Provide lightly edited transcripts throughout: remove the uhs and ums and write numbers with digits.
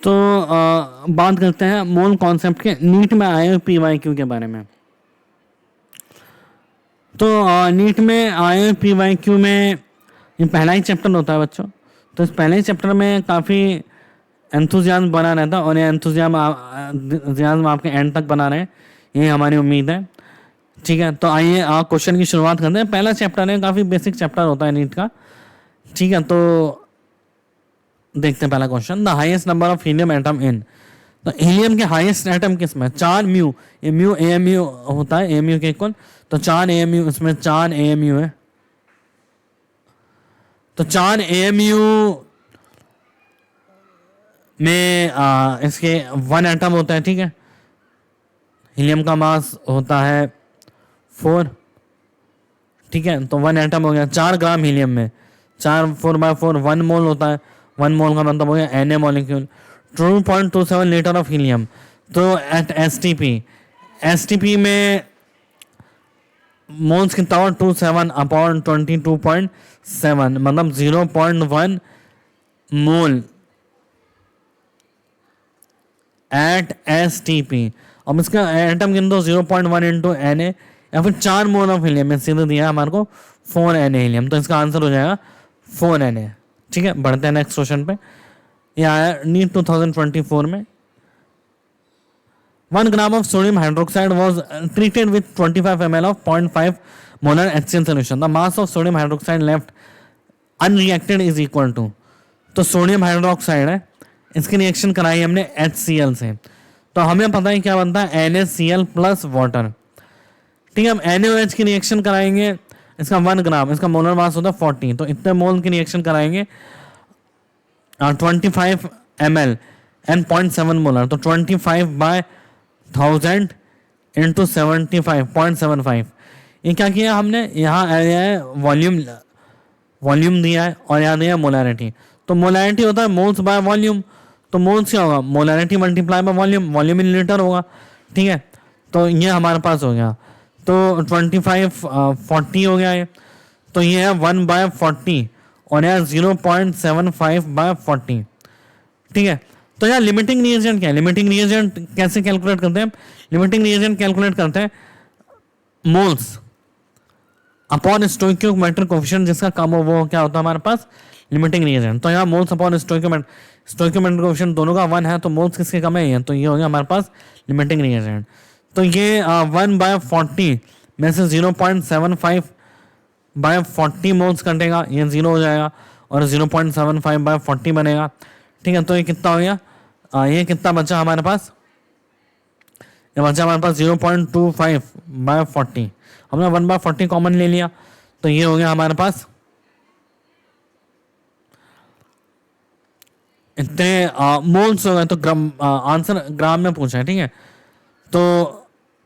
तो बात करते हैं मोल कॉन्सेप्ट के नीट में आए PYQ के बारे में। तो नीट में आए PYQ में ये पहला ही चैप्टर होता है बच्चों। तो इस पहले ही चैप्टर में काफ़ी एंथुजियाज्म बना रहता है और ये एंथुजियाज्म आपके एंड तक बना रहे, ये हमारी उम्मीद है। ठीक है, तो आइए क्वेश्चन की शुरुआत करते हैं। पहला चैप्टर है, काफ़ी बेसिक चैप्टर होता है नीट का। ठीक है, तो देखते हैं पहला question. The highest number of helium atom in. तो हीलियम के हाईएस्ट एटम किस में? 4 म्यू, ये म्यू AMU होता है, AMU के इक्वल। तो 4 AMU, इसमें 4 AMU है। तो 4 AMU में इसके 1 एटम होता है। ठीक है, हीलियम का मास होता है 4। ठीक है, तो 1 एटम हो गया 4 ग्राम हीलियम में। 4 4/4 1 मोल होता है। 1 मोल का मतलब हो गया Na molecule. 2.27 litre of helium. तो एट STP में मोल्स कितना हुआ? 27/22.7 मतलब 0.1 मोल एट STP। अब इसका एटम गिन दो, 0.1 इंटू Na, या फिर 4 मोल ऑफ हीलियम में सीधे दिया हमारे को 4 Na हीलियम। तो इसका आंसर हो जाएगा 4 Na। ठीक है, बढ़ते हैं नेक्स्ट क्वेश्चन पे। यह आया नीट 2024 में। 1 gram of sodium hydroxide was treated with 25 ml of 0.5 molar HCl solution. The mass of sodium hydroxide left unreacted is equal to. तो सोडियम हाइड्रोक्साइड है, इसकी रिएक्शन कराई हमने HCl से। तो हमें पता है क्या बनता है, NaCl प्लस वाटर। ठीक है, हम NaOH की रिएक्शन कराएंगे, इसका 1 ग्राम, इसका मोलर मास होता है 40। तो इतने मोल की रिएक्शन कराएंगे 25 ml एंड 0.7 मोलर। तो 25/1000 इंटू 75.75। ये क्या किया हमने, यहाँ आया है वॉल्यूम दिया है और यहाँ दिया है मोलैरिटी। तो मोलैरिटी होता है मोल्स बाय वॉल्यूम। तो मोल्स क्या होगा? Molarity multiply by volume, volume in litre होगा। ठीक है, तो ये हमारे पास हो गया। तो 25 40 हो गया है। तो ये है 1/40 और यहाँ 0.75/40। ठीक है, तो यार लिमिटिंग रिएजेंट क्या है? लिमिटिंग रिएजेंट कैसे कैलकुलेट करते हैं? लिमिटिंग रिएजेंट कैलकुलेट करते हैं मोल्स अपॉन स्टोइकियोमेट्रिक कोएफिशिएंट, जिसका कम हो वो क्या होता है हमारे पास? Limiting reagent. तो यहाँ मोल्स अपॉन स्टोइकियोमेट्रिक कोएफिशिएंट दोनों का 1 है, तो मोल्स किसके कम है? तो ये हो गया हमारे पास लिमिटिंग रिएजेंट। तो ये 1/40 में से 0.75/40 मोल्स कटेगा, ये 0 हो जाएगा और 0.75/40 बनेगा। ठीक है, तो ये कितना हो गया? ये कितना बचा हमारे पास? ये बचा हमारे पास 0.25/40। हमने 1/40 कॉमन ले लिया, तो ये हो गया हमारे पास इतने मोल्स हो गए। तो आंसर ग्राम में पूछा है। ठीक है, तो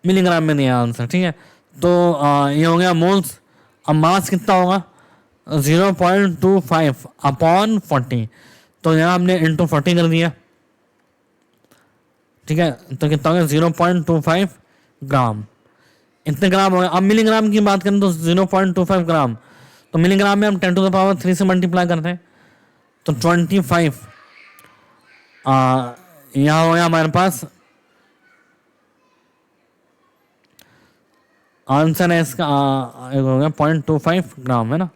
मिलीग्राम में दिया आंसर। ठीक है, तो ये हो गया मोल्स। अब मास कितना होगा? 0.25/40। तो यहाँ हमने इंटू 40 कर दिया। ठीक है, तो कितना हो गया? 0.25 ग्राम। इतने ग्राम हो गया। अब मिलीग्राम की बात करें तो 0.25 ग्राम, तो मिलीग्राम में हम 10⁻³ से मल्टीप्लाई करते हैं। तो 25 यहाँ हो गया हमारे पास आंसर है इसका हो गया 0.25 ग्राम, है ना।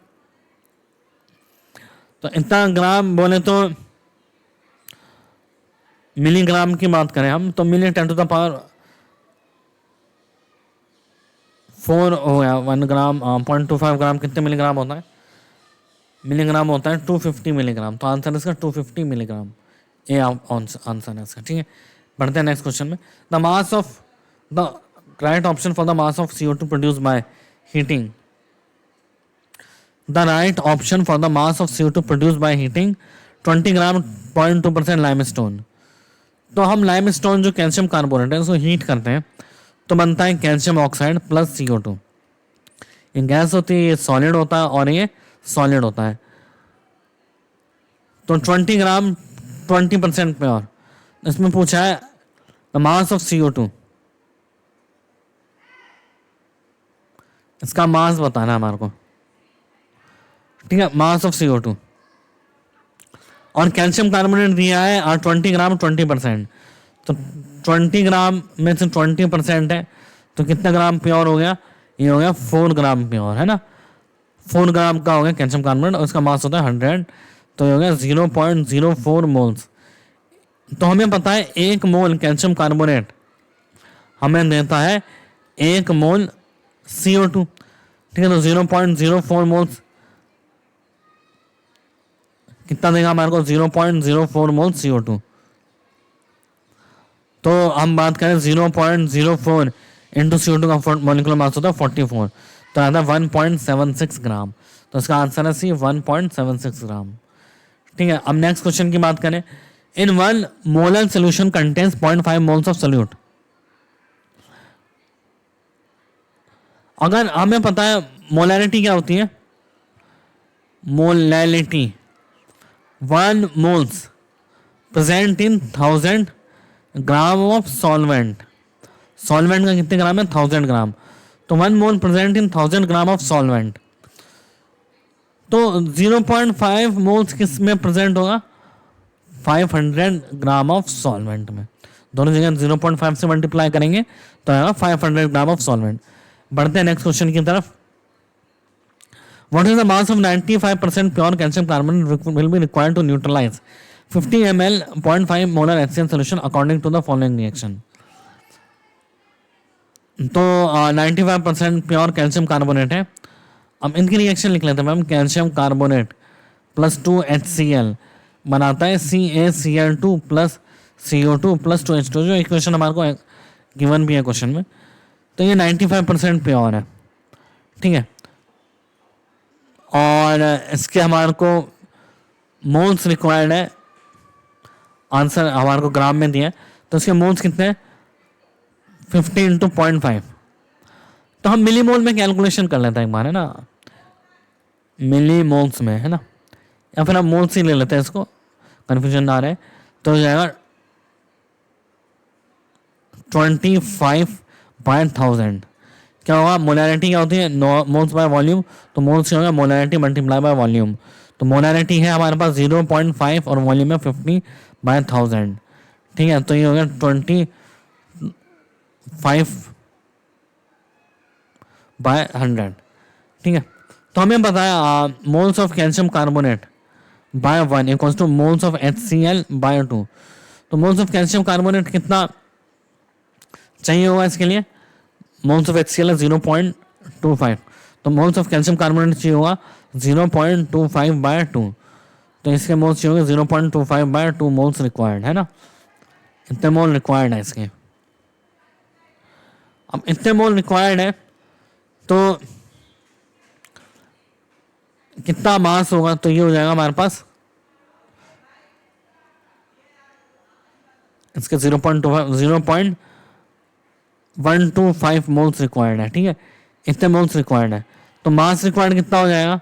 तो इतना ग्राम बोले तो मिलीग्राम की बात करें हम, तो मिली 10⁻⁴ हो गया 1 ग्राम। 0.25 ग्राम कितने मिलीग्राम होता है? मिलीग्राम होता है 250 मिलीग्राम। तो आंसर इसका 250 मिलीग्राम, ये आंसर है इसका। ठीक है, बढ़ते हैं नेक्स्ट क्वेश्चन में। The mass of the right option for the mass of CO2 produce by heating. The right option for the mass of CO2 produce by heating 20 gram 0.2% limestone. तो हम लाइमस्टोन जो कैल्शियम कार्बोनेट है उसको heat करते हैं तो बनता है कैल्शियम ऑक्साइड प्लस CO2। ये गैस होती है, ये सॉलिड होता है और ये सॉलिड होता है। तो 20 ग्राम 20% प्योर। इसमें पूछा है द मास ऑफ CO2, इसका मास बताना है हमारे को। ठीक है, मास ऑफ CO2 और कैल्शियम कार्बोनेट दिया है 20 ग्राम 20%, तो 20 ग्राम में से 20% है, तो कितना ग्राम प्योर हो गया, ये हो गया 4 ग्राम प्योर, है ना, 4 ग्राम का हो गया कैल्शियम कार्बोनेट और उसका मास होता है 100, तो ये हो गया 0.04 मोल्स। तो हमें पता है 1 मोल कैल्शियम कार्बोनेट हमें देता है 1 मोल CO2, ठीक है, तो 0.04 मोल्स कितना देगा हमारे को, 0.04 मोल CO2। तो हम बात करें 0.04 इंटू CO2 का मॉलिक्यूलर मास होता है 44, तो आता है 1.76 ग्राम, तो इसका आंसर है सी 1.76 ग्राम। ठीक है, अब नेक्स्ट क्वेश्चन की बात करें, in 1 molar solution contains 0.5 moles of solute. अगर हमें पता है मोलैरिटी क्या होती है, molarity 1 moles present in 1000 gram of solvent, solvent का कितने ग्राम है 1000 ग्राम, तो 1 mole present in 1000 gram of solvent, तो 0.5 मोल्स किस में प्रेजेंट होगा, 500 ग्राम ऑफ सॉल्वेंट में, दोनों जगह 0.5 से मल्टीप्लाई करेंगे तो आएगा 500 ग्राम ऑफ सॉल्वेंट। बढ़ते हैं नेक्स्ट क्वेश्चन की तरफ, what is the mass of 95% pure calcium carbonate will be required to neutralise 50 ml 0.5 molar HCl solution according to the following reaction. तो 95% प्योर कैल्शियम कार्बोनेट है, अब इनकी रिएक्शन लिख लेते हैं ma'am, calcium carbonate plus 2 HCl बनाता है CaCl2 plus CO2 plus 2H2, जो इक्वेशन हमारे को गिवन भी है क्वेश्चन में, तो ये 95% प्योर है, ठीक है, और इसके हमारे को मोल्स रिक्वायर्ड है, आंसर हमारे को ग्राम में दिया है, तो इसके मोल्स कितने हैं 50 इंटू 0.5, तो हम मिली मोल में कैलकुलेशन कर लेते हैं एक बार, है ना, मिली मोल्स में, है ना, या फिर हम मोल्स ही ले लेते हैं, इसको कन्फ्यूजन ना आ रहा है, तो हो जाएगा 25/1000। क्या होगा, मोलैरिटी क्या होती है, मोल्स बाय वॉल्यूम, तो मोल्स क्या होगा मोलैरिटी मल्टीप्लाई बाय वॉल्यूम, तो मोलैरिटी है हमारे पास 0.5 और वॉल्यूम है 50/1000, ठीक है, तो ये हो गया 25/100, ठीक है, तो हमें बताया moles of calcium carbonate by 1 equals to moles of HCl by 2, तो मोल्स ऑफ कैल्शियम कार्बोनेट कितना चाहिए होगा इसके लिए, मोल्स ऑफ HCl है 0.25, तो मोल्स ऑफ कैल्शियम कार्बोनेट चाहिए होगा 0.25/2, तो इसके मोल्स चाहिए होंगे 0.25/2 मोल्स रिक्वायर्ड, है ना, इतने मोल रिक्वायर्ड है इसके। अब इतने मोल रिक्वायर्ड है तो कितना मास होगा, तो ये हो जाएगा हमारे पास इसके 0.125 मोल्स रिक्वायर्ड है, ठीक है, इतने मोल्स रिक्वायर्ड है, तो मास रिक्वायर्ड कितना हो जाएगा,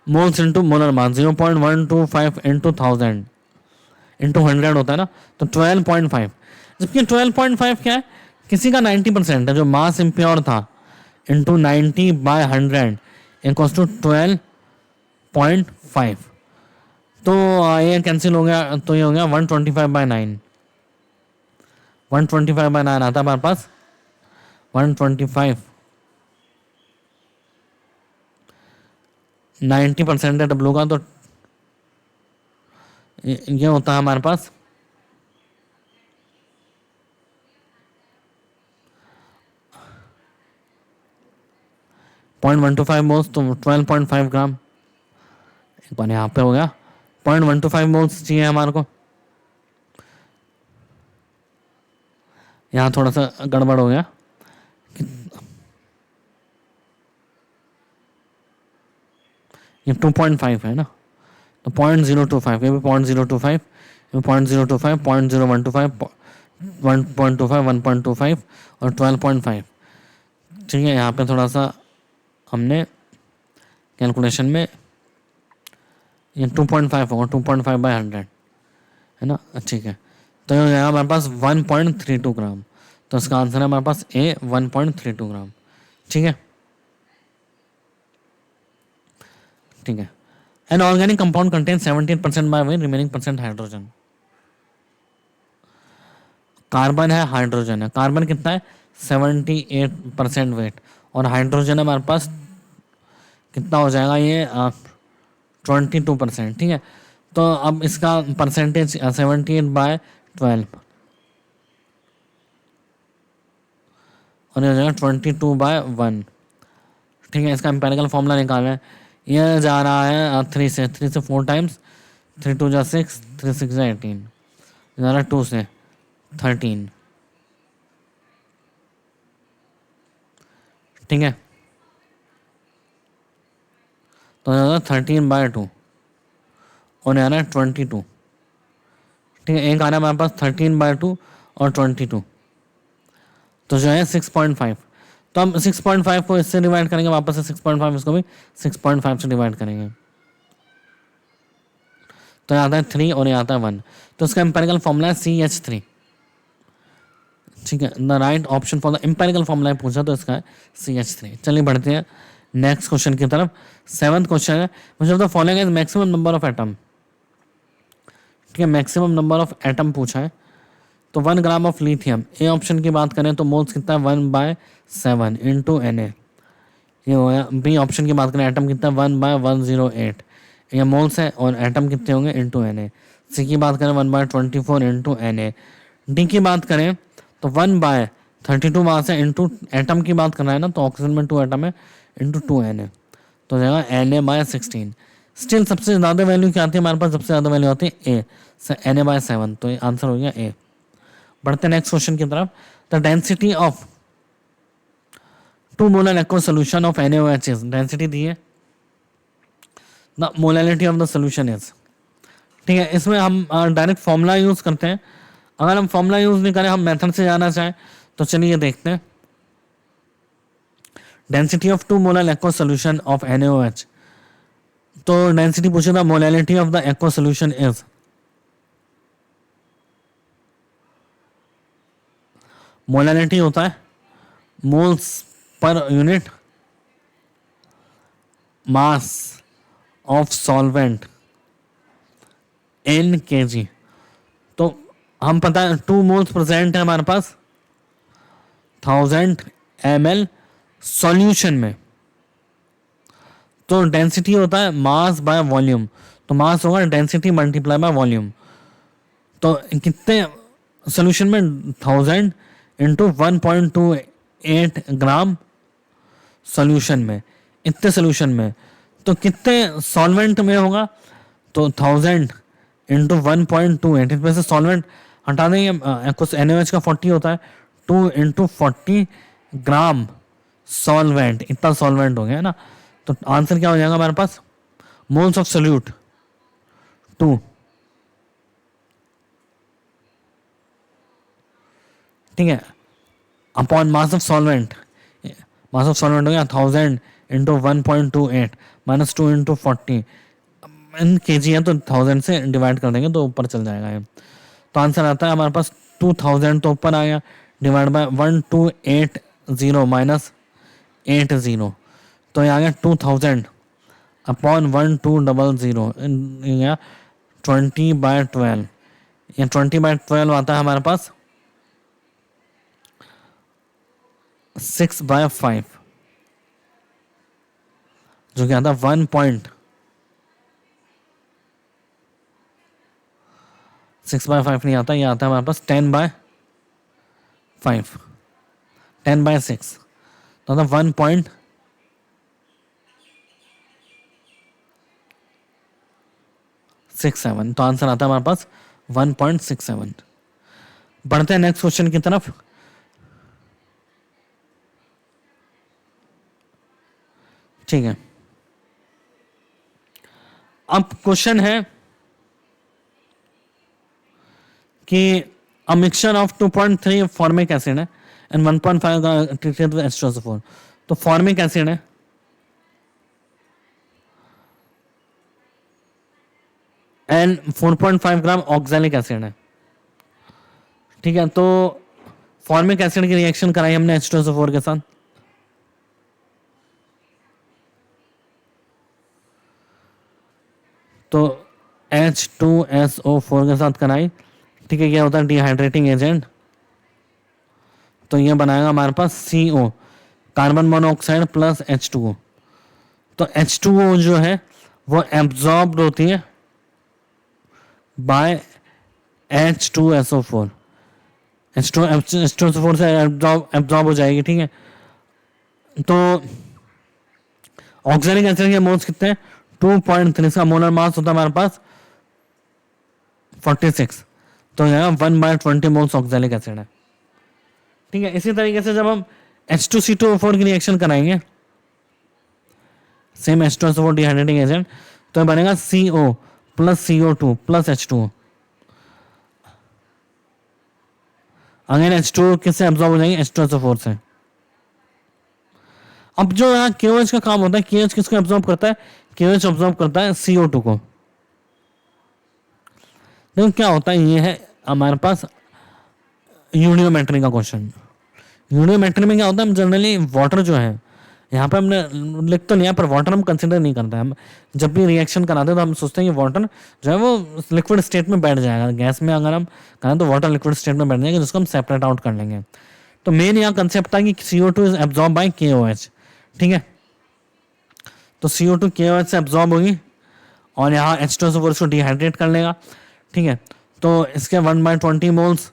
moles into molar mass 0.125 into 1000 into 100 होता है ना, तो 12.5, जबकि 12.5 क्या है, किसी का 90% है, जो मास इम्प्योर था इंटू 90/100 इक्वल्स टू 12.5, तो ये कैंसिल हो गया, तो ये हो गया 125/9, 125/9 आता है हमारे पास 125, 90% है डब्लू का, तो ये होता है हमारे पास 0.125 मोल्स, तो 12.5 ग्राम, एक बार यहाँ पे हो गया 0.125 मोल्स चाहिए हमारे को, यहाँ थोड़ा सा गड़बड़ हो गया, ये 2.5 है ना, तो 0.025, ये भी 0.025, ये 0.025, 0.0125, 1.25, 1.25 और 12.5, ठीक है, यहाँ पे थोड़ा सा हमने कैलकुलेशन में ये 2.5 होगा, 2.5/100, है ना, ठीक है, तो ये हो जाएगा हमारे पास 1.32 ग्राम, तो इसका आंसर है हमारे पास ए 1.32 ग्राम, ठीक है, ठीक है, an organic compound contain 17% by weight, remaining percent hydrogen. Carbon है, हाइड्रोजन है। कार्बन कितना है? 78% वेट, और हाइड्रोजन हमारे पास कितना हो जाएगा ये 22%। ठीक है, तो अब इसका परसेंटेज 78/12 और ये हो जाएगा 22/1। ठीक है, इसका एम्पेरिकल फॉर्मूला निकालना है। ये जा रहा है 3 से 4 टाइम्स, 3 2 जा 6, 3 6 जा 18, जा रहा है 2 से 13। ठीक है, तो 13/2 और यहाँ 22। ठीक है, एक आ रहा है हमारे पास 13/2 और 22, तो जो है 6.5। तो हम 6.5 को इससे डिवाइड करेंगे, वापस से 6.5 इसको भी 6.5 से डिवाइड करेंगे, तो यहाँ आता है 3 और यहाँ आता है 1। तो इसका एम्पेरिकल फॉर्मूला है CH3। ठीक है, the right option for the empirical formula पूछा तो इसका है CH3। चलिए बढ़ते हैं नेक्स्ट क्वेश्चन की तरफ। 7th क्वेश्चन है, मुझे the following is maximum number of atom. ठीक है, मैक्सिमम नंबर ऑफ एटम पूछा है। तो 1 gram of lithium, A option की बात करें तो मोल्स कितना है 1/7 इंटू Na, ये हो गया। बी ऑप्शन की बात करें एटम कितना 1/108, ये मोल्स है, और एटम कितने होंगे इंटू Na। सी की बात करें 1/24 इंटू Na। डी की बात करें तो 1/32 मास है, इंटू एटम की बात करना है ना, तो ऑक्सीजन में 2 एटम है, इंटू 2 Na, तो हो जाएगा Na/16। स्टिल सबसे ज़्यादा वैल्यू क्या आती है हमारे पास? सबसे ज़्यादा वैल्यू आती है ए, Na/7, तो ये आंसर हो गया ए। बढ़ते हैं नेक्स्ट क्वेश्चन की तरफ। The density of 2 molar aqua solution of NaOH is, density दी है, the molality of the solution is. ठीक है, इसमें हम डायरेक्ट फॉर्मूला यूज करते हैं। अगर हम फॉर्मूला यूज नहीं करें, हम मेथड से जाना चाहें, तो चलिए देखते हैं। Density of 2 molar aqua solution of NaOH, तो डेंसिटी पूछे था molality of the aqua solution is, molality होता है moles per unit mass of solvent in kg। तो हम पता है 2 मोल्स प्रेजेंट है हमारे पास 1000 ml सॉल्यूशन में, तो डेंसिटी होता है मास बाय वॉल्यूम, तो मास होगा डेंसिटी मल्टीप्लाई बाय वॉल्यूम। तो कितने सॉल्यूशन में 1000 इंटू 1.28 ग्राम सॉल्यूशन में, इतने सॉल्यूशन में, तो कितने सॉल्वेंट में होगा? तो 1000 इंटू 1.28, इसमें से सॉल्वेंट हटा देंगे, कुछ NaOH का 40 होता है, 2 इंटू 40 ग्राम सॉल्वेंट, इतना सॉल्वेंट हो गया ना। तो आंसर क्या हो जाएगा हमारे पास? Moles of solute 2। ठीक है, upon mass of solvent, mass of solvent हो गया 1000 इंटू 1.28 माइनस 2 इंटू 40 kg है, तो 1000 से डिवाइड कर देंगे तो ऊपर चल जाएगा ये। तो आंसर आता है हमारे पास 2000, तो ऊपर आ गया, डिवाइड बाय 1280 माइनस 80, तो ये आ गया 2000 अपॉन 1200, गया 20/12, ये 20/12 आता है हमारे पास 6/5, जो क्या था 6/5 नहीं आता, ये आता है हमारे पास 10/5, 10/6, तो 1.67, तो आंसर आता है हमारे पास 1.67। बढ़ते हैं नेक्स्ट क्वेश्चन की तरफ। ठीक है, अब क्वेश्चन है कि a mixture of 2.3 formic acid है एंड 1.5 ट्रीटेड विद H2SO4। तो फॉर्मिक एसिड है एंड 4.5 ग्राम ऑक्सैलिक एसिड है। ठीक है, तो फॉर्मिक एसिड की रिएक्शन कराई हमने H2SO4 के साथ, तो H2SO4 के साथ कराई, ठीक है, ये होता है डिहाइड्रेटिंग एजेंट, तो ये बनाएगा हमारे पास CO, carbon monoxide plus H2O। तो H2O जो है वो एब्जॉर्ब होती है बाय H2SO4, H2SO4 से एब्जॉर्ब हो जाएगी, ठीक है। तो ऑक्सैलिक एसिड के मोल्स कितने हैं? 2.3, इसका मोलर मास होता है हमारे पास 46, तो यहाँ 1/20 मोल्स ऑक्सैलिक एसिड है, ठीक है। इसी तरीके से जब हम H2C2O4 की रिएक्शन कराएंगे, सेम H2SO4 डिहाइड्रेटिंग एजेंट, तो बनेगा CO plus CO2 plus H2O। Again H2O किससे एब्जॉर्ब हो जाएंगे? H2SO4 से। अब जो यहाँ KOH का काम होता है, KOH किसको एब्जॉर्ब करता है? KOH एब्जॉर्ब करता है CO2 को। देखो क्या होता है, ये है हमारे पास यूनियोमेट्री का क्वेश्चन। यूनियोमेट्री में क्या होता है, हम जनरली वाटर जो है, यहाँ पे हमने लिख तो लिया पर वाटर हम कंसिडर नहीं करते हैं। हम जब भी रिएक्शन कराते हैं तो हम सोचते हैं कि वाटर जो है वो लिक्विड स्टेट में बैठ जाएगा। गैस में अगर हम करें तो वाटर लिक्विड स्टेट में बैठ जाएगा, जिसको हम सेपरेट आउट कर लेंगे। तो मेन यहाँ कंसेप्ट था कि CO2 is absorb by KOH, ठीक है। तो CO2 KOH से एब्जॉर्ब होगी और यहाँ H2SO4 को डिहाइड्रेट कर लेगा, ठीक है। तो इसके 1/20 मोल्स,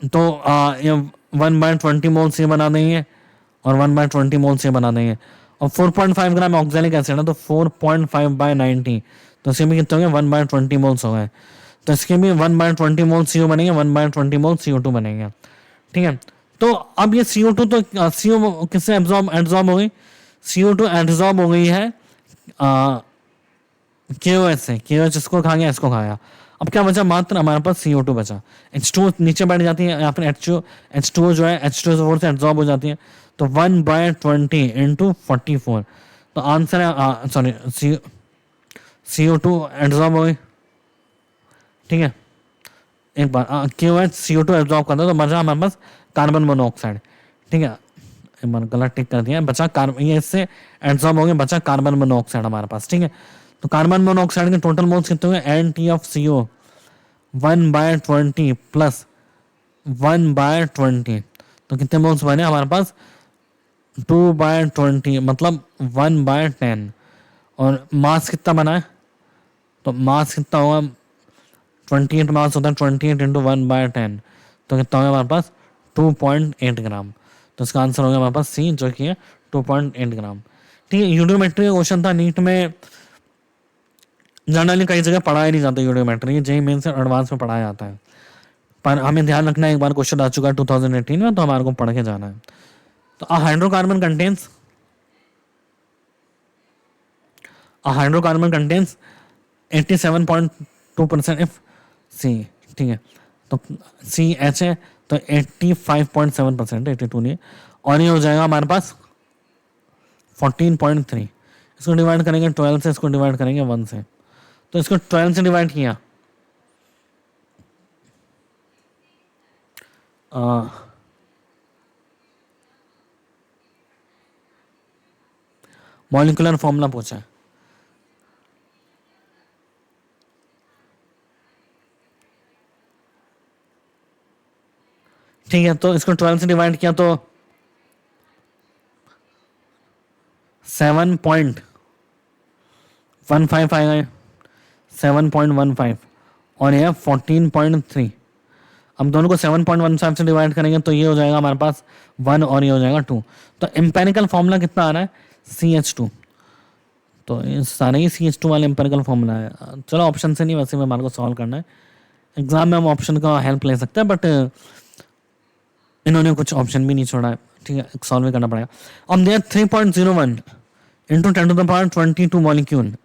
तो ये 1/20 मोल्स ये बना देंगे और 1/20 मोल्स ये बना देंगे। और 4.5 ग्राम ऑक्सैलिक एसिड है, तो 4.5/90, तो इसके भी कितने हो गए? 1/20 मोल्स हो गए। तो इसके भी 1/20 मोल्स CO बनेंगे, 1/20 मोल्स CO2 बनेंगे, ठीक है। तो अब ये CO2 तो CO किससे एब्जॉर्ब हो गई? CO2 एब्जॉर्ब हो गई है KOH से। KOH इसको खा गया, इसको खाया। अब क्या बचा? मात्र हमारे पास CO2 बचा। H2O नीचे बैठ जाती है, या फिर H2O जो है H2SO4 से एब्जॉर्ब हो जाती है, तो 1/20 इंटू 44, तो आंसर है सॉरी CO2 एब्जॉर्ब हो गई, ठीक है। एक बार KOH CO2 एब्जॉर्ब करता है तो बचा हमारे पास कार्बन मोनोऑक्साइड, ठीक है। एक बार गलत टिक कर दिया, बचा कार्बन, ये इससे एब्जॉर्ब हो गया, बचा कार्बन मोनोऑक्साइड हमारे पास, ठीक है। तो कार्बन मोनोऑक्साइड के टोटल मोल्स कितने हुए? NT ऑफ CO 1/20 प्लस 1/20, तो कितने मोल्स बने हमारे पास? 2/20, मतलब 1/10। और मास कितना बना है? तो मास कितना होगा? 28 मास होता है, 28 इंटू 1/10, तो कितना होगा हमारे पास? 2.8 ग्राम। तो इसका आंसर होगा हमारे पास C, जो कि है 2.8 ग्राम, ठीक है। यूनियोमेट्री का क्वेश्चन था, नीट में जनरली कई जगह पढ़ाया नहीं जाता यूनियोमेट्री, JEE मेंस से एडवांस में पढ़ाया जाता है, पर हमें ध्यान रखना है, एक बार क्वेश्चन आ चुका है 2018 में, तो हमारे को पढ़ के जाना है। तो हाइड्रोकार्बन कंटेन्स 87.2% इफ C, ठीक है। तो CH है, तो 85.7%, 82 नहीं, और ये हो जाएगा हमारे पास 14.3। इसको डिवाइड करेंगे 12 से, इसको डिवाइड करेंगे 1 से, तो इसको 12 से डिवाइड किया, मॉलिक्यूलर फॉर्मूला पूछा है, ठीक है। तो इसको 12 से डिवाइड किया तो 7.15 आएगा, 7.15, और यह 14.3। हम दोनों को 7.15 से डिवाइड करेंगे तो ये हो जाएगा हमारे पास 1 और ये हो जाएगा 2। तो एम्पेरिकल फॉर्मूला कितना आ रहा है? CH2। तो ये सारे ही CH2 वाले एम्पेरिकल फॉर्मूला है। चलो ऑप्शन से नहीं, वैसे में हमारे को सॉल्व करना है। एग्जाम में हम ऑप्शन का हेल्प ले सकते हैं, बट इन्होंने कुछ ऑप्शन भी नहीं छोड़ा है, ठीक है, सॉल्व भी करना पड़ेगा। अब देयर 3.01 इंटू 10⁻22 मॉलिक्यूल,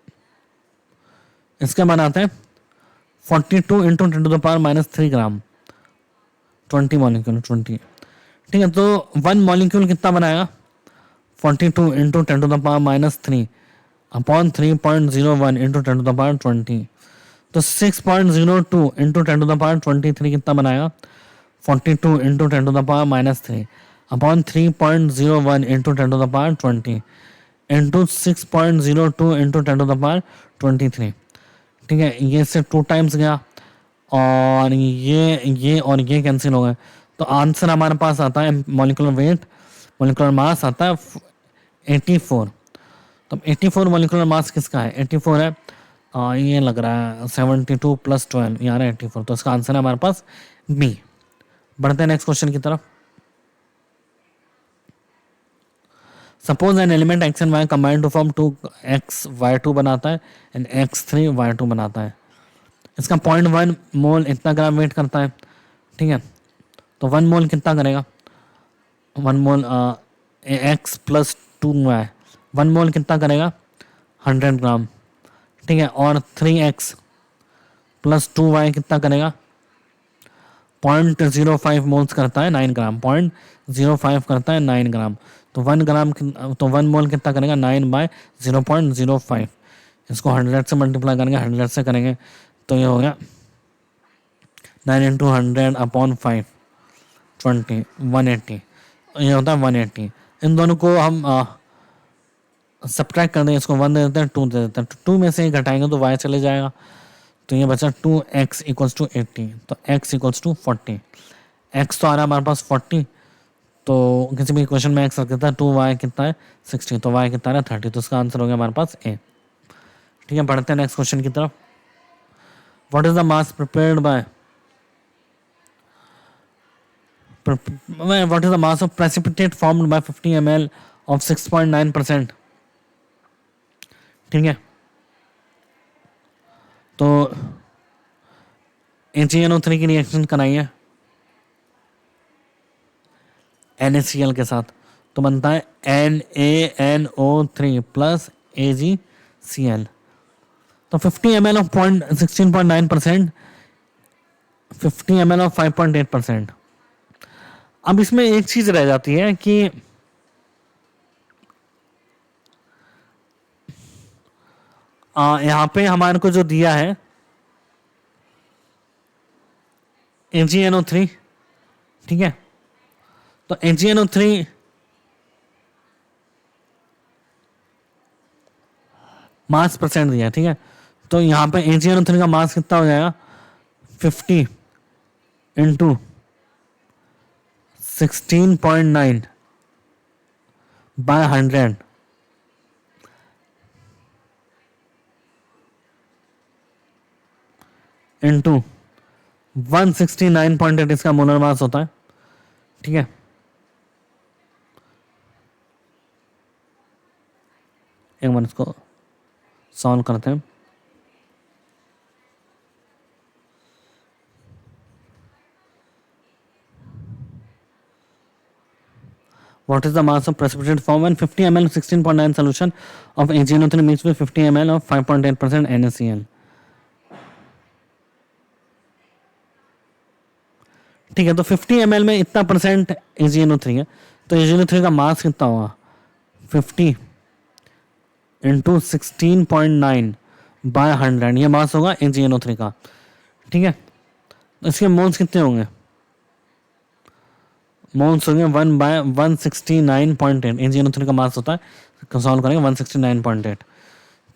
इसके बाद आता है 42 इंटू 10⁻³ ग्राम, 20 मॉलिक्यूल 20, ठीक है। तो 1 मॉलिक्यूल कितना बनाएगा? 42 इंटू 10⁻³ अपॉन 3.01 इंटू 10⁻20, तो 6.02 इंटू 10⁻23 कितना बनाएगा? 42 into 10⁻³ upon 3.01 into 10⁻20, into 6.02 into 10⁻23। ठीक है, ये इससे 2 टाइम्स गया और ये और ये कैंसिल हो गए, तो आंसर हमारे पास आता है मॉलिक्यूलर वेट, मॉलिक्यूलर मास आता है 84। तो 84 मॉलिक्यूलर मास किसका है? 84 है, ये लग रहा है 72 + 12 यार 84, तो इसका आंसर है हमारे पास बी। बढ़ते हैं नेक्स्ट क्वेश्चन की तरफ। Suppose an element X and Y combine to form 2xy2 बनाता है एंड x3y2 बनाता है। इसका 0.1 मोल इतना ग्राम वेट करता है। ठीक है, तो 1 मोल कितना करेगा? 1 मोल x + 2y, 1 मोल कितना करेगा? 100 ग्राम। ठीक है, और 3x + 2y कितना करेगा? 0.05 मोल्स करता है 9 ग्राम, 0.05 करता है 9 ग्राम। तो 1 मोल कितना करेगा? 9/0.05। इसको 100 से मल्टीप्लाई करेंगे, 100 से करेंगे तो ये हो गया 9 × 100/5 20 180, ये होता है 180। इन दोनों को हम सब्ट्रैक्ट कर दें, इसको 1 दे देते हैं, 2 दे देते हैं, तो 2 में से ही घटाएंगे तो y चले जाएगा, तो ये बचा 2x = 80, तो x = 40। x तो आ रहा है हमारे पास 40, तो किसी भी क्वेश्चन में x रख देता है, 2y कितना है 60, तो y कितना है 30, तो इसका आंसर हो गया हमारे पास ए। ठीक है, बढ़ते हैं नेक्स्ट क्वेश्चन की तरफ। What is the mass prepared by what is the mass of precipitate formed by 50 ml of 6.9%? ठीक है, तो HNO3 की रिएक्शन कराइए NaCl के साथ, तो बनता है NaNO3 + AgCl। तो 50 ml of 16.9%, 50 ml of 5.8%। अब इसमें एक चीज रह जाती है कि यहाँ पे हमारे को जो दिया है AgNO3, ठीक है, तो AgNO3 मास % दिया है। ठीक है, तो यहाँ पे AgNO3 का मास कितना हो जाएगा? 50 × 16.9/100 × 169.8 इसका मोलर मास होता है। ठीक है, एक बार इसको सॉल्व करते हैं। What is the mass of precipitate formed when 50 ml 16.9 solution of AgNO3 mixed with 50 ml of 5.8% NaCl? ठीक है, तो 50 ml में इतना % AgNO3 है, तो AgNO3 का मास कितना होगा? 50 × 16.9/100, ये मास होगा AgNO3 का। ठीक है, तो इसके मोल्स कितने होंगे? मोल्स होंगे 1/169.8। AgNO3 का मास होता है, सॉल्व करेंगे 169.8,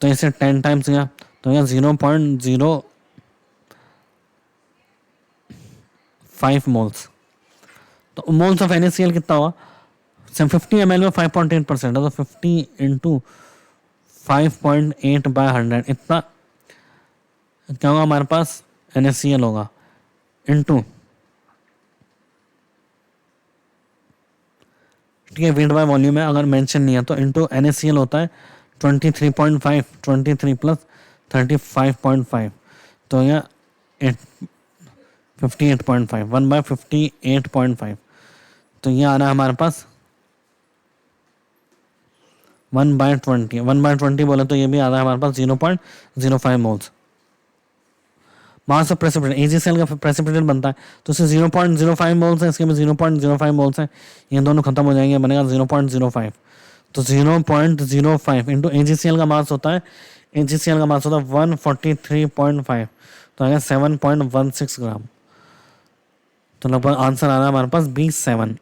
तो इसे 10 टाइम्स गया, तो यह 0.05 मोल्स। तो मोल्स ऑफ NaCl कितना होगा? 50 ml में 5.8% है, तो 50 × 5.8/100 इतना क्या होगा हमारे पास? NaCl होगा इंटू, ठीक है, वेट बाय वॉल्यूम है, अगर मेंशन नहीं है तो इंटू NaCl होता है 23.5, 23 + 35.5, तो यह 58.5, 1/58.5, तो ये आ रहा है हमारे पास 1/20, 1/20 बोले तो ये भी आ रहा है हमारे पास 0.05 moles. Mass of precipitate, AgCl का प्रेसिपिटेट बनता है, तो इससे 0.05 मोल्स है, इसके में 0.05 मोल्स है, ये दोनों खत्म हो जाएंगे, बनेगा 0.05, तो 0.05 इंटू AgCl का मास होता है, AgCl का मास होता है 143.5, तो आएगा 7.16 ग्राम, तो लगभग आंसर आ रहा है हमारे पास B7।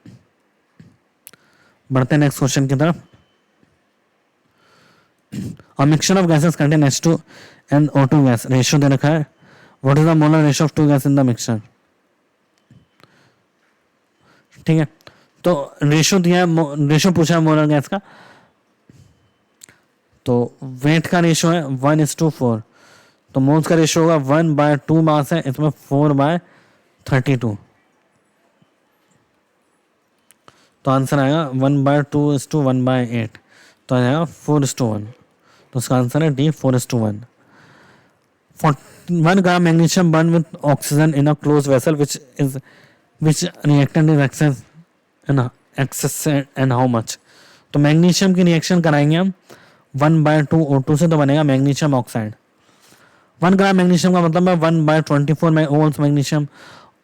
बढ़ते हैं नेक्स्ट क्वेश्चन की तरफ। और mixture of gases contain H2 and O2 गैस, रेशियो दे रखा है, what is the molar ratio of two gas in the mixture, ठीक है। तो रेशियो दिया है, रेशियो पूछा है मोलर गैस का, तो वेट का रेशियो है 1:4, तो मोल्स का रेशियो होगा 1/2 मास है, इसमें 4/32, तो आंसर आएगा 1/2:1/8, तो आ जाएगा 4:1, तो उसका आंसर है D 4:1। 1 gram magnesium burn with oxygen in a close vessel which reactant is excess and how much, तो मैग्नीशियम की रिएक्शन कराएंगे हम 1/2 O2 से, तो बनेगा मैग्नीशियम ऑक्साइड। 1 ग्राम मैग्नीशियम का मतलब है 1/24 मोल्स मैग्नीशियम,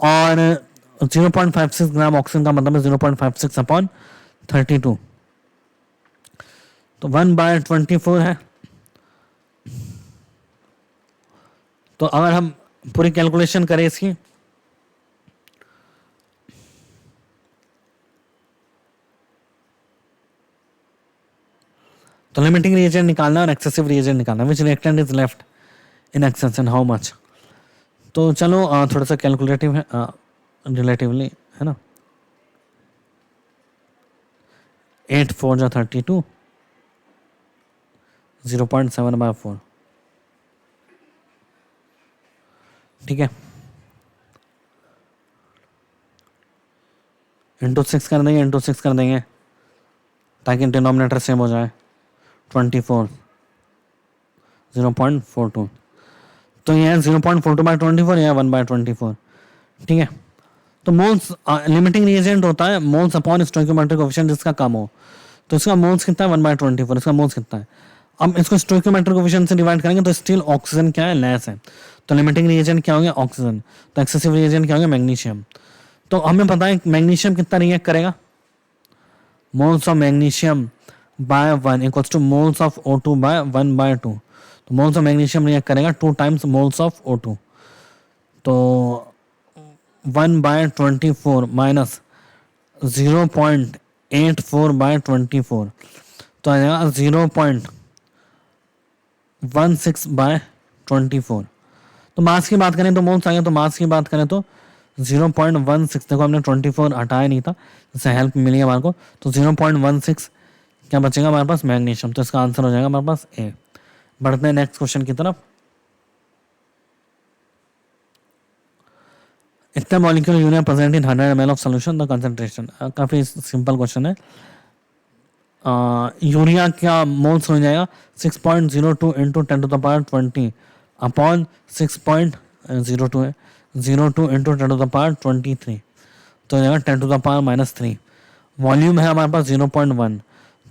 और 0.56 ग्राम ऑक्सीजन का मतलब है 0.56/32, तो 1/24 है। तो अगर हम पूरी कैलकुलेशन करें इसकी, तो लिमिटिंग रिएजेंट निकालना और एक्सेसिव रिएजेंट निकालना, which reactant is left in excess and how much. तो चलो थोड़ा सा कैलकुलेटिव है रिलेटिवली, है ना। 8 4 जा 32, 0.7/4, ठीक है, इंटू 6 कर देंगे ताकि डिनोमिनेटर सेम हो जाए, 24 0.42, तो यह 0.42/24 या 1/24, ठीक है। तो मोल्स लिमिटिंग रिएजेंट होता है मोल्स अपॉन स्टोइकियोमेट्रिक कोएफिशिएंट, जिसका कम हो, तो इसका मोल्स कितना है 1/24, इसका मोल्स कितना है। अब इसको स्टोइकियोमेट्रिक कोएफिशिएंट से डिवाइड करेंगे तो स्टिल ऑक्सीजन क्या है, लेस है, तो लिमिटिंग रिएजेंट क्या हो गया ऑक्सीजन, तो एक्सेसिव रिएजेंट क्या हो गया मैग्नीशियम। तो हमें पता है मैग्नीशियम कितना रिएक्ट करेगा, moles of magnesium by 1 equals to moles of O2 by 1/2, तो मोल्स ऑफ मैग्नीशियम रिएक्ट करेगा 2 टाइम्स मोल्स ऑफ O2, तो 1/24 माइनस 0.84/24, तो आ जाएगा 0.16/24। तो मास की बात करें तो मोल्स आ गया, तो मास की बात करें तो 0.16, देखो हमने 24 हटाया नहीं था, इससे हेल्प मिली है हमारे को, तो 0.16 क्या बचेगा हमारे पास मैग्नीशियम, तो इसका आंसर हो जाएगा हमारे पास ए। बढ़ते हैं नेक्स्ट क्वेश्चन की तरफ। इतना molecule urea present in 100 ml of solution, the concentration, काफी सिंपल क्वेश्चन है। यूरिया क्या मोल्स हो जाएगा 6.02 इंटू 10⁻20 अपॉन 6.02 है, 02 इंटू 10⁻23, तो हो जाएगा 10⁻³ वॉल्यूम है हमारे पास 0.1,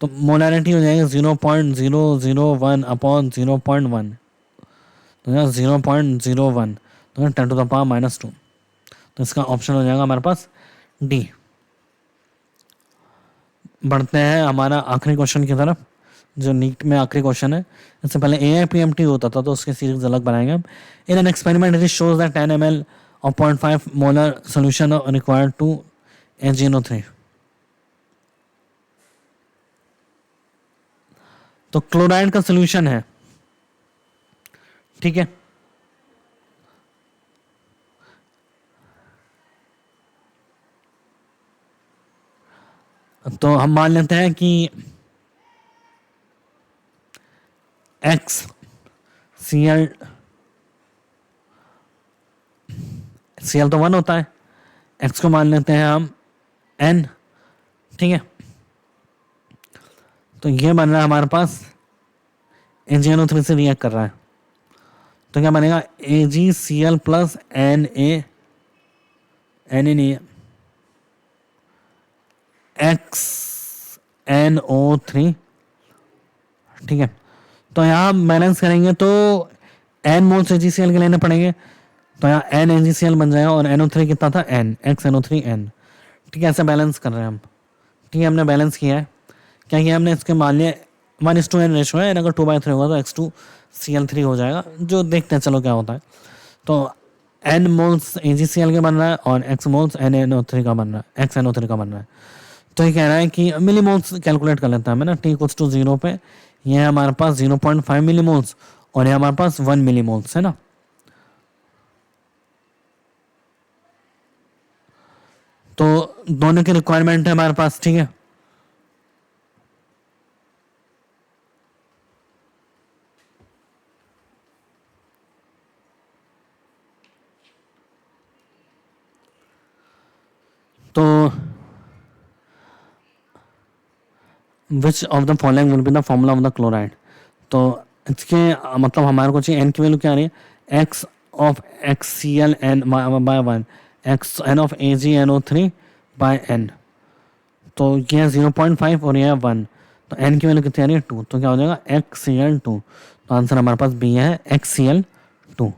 तो मोलैरिटी हो जाएगी 0.001 अपॉन 0.1, तो 0.01, तो 10⁻², तो इसका ऑप्शन हो जाएगा हमारे पास डी। बढ़ते हैं हमारा आखिरी क्वेश्चन की तरफ, जो नीट में आखिरी क्वेश्चन है। इससे पहले AIPMT होता था तो उसकी सीरीज अलग बनाएंगे हम। In an experiment it shows that 10 ml of 0.5 molar solution required to HNO3, तो क्लोराइड का सोल्यूशन है, ठीक है। तो हम मान लेते हैं कि Cl तो 1 होता है, X को मान लेते हैं हम N, ठीक है। तो ये बन रहा है हमारे पास AgNO3 से रिएक्ट कर रहा है, तो क्या बनेगा AgCl प्लस XNO3, ठीक है। तो यहाँ बैलेंस करेंगे तो N मोल्स AgCl के लेने पड़ेंगे, तो यहाँ N AgCl बन जाएगा, और NO3 कितना था N, XNO3N, ठीक है। ऐसे बैलेंस कर रहे हैं हम, ठीक है। हमने बैलेंस किया है, क्या किया हमने, इसके मान लिया 1:n रेशो है, अगर 2/3 होगा तो X2Cl3 हो जाएगा, जो देखते हैं चलो क्या होता है। तो N मोल्स AgCl के बन रहा है और X मोल्स XNO3 का बन रहा है। तो ये कह रहा है कि मिली मोल्स कैलकुलेट कर लेता है मैं ना, T = 0 पे ये है हमारे पास 0.5 मिलीमोल्स और ये हमारे पास 1 मिलीमोल्स है ना। तो दोनों की रिक्वायरमेंट है हमारे पास, ठीक है। तो which of the following will be the formula of the chloride. तो इसके मतलब हमारे को चाहिए एन की वैल्यू क्या आ रही है, X of X C L N by one, X N of A G N O three by N. तो ये है 0.5 और ये है 1। तो एन की वैल्यू कितनी आ रही है 2, तो क्या हो जाएगा एक्स सी एल 2। तो आंसर हमारे पास बी है एक्स सी एल 2।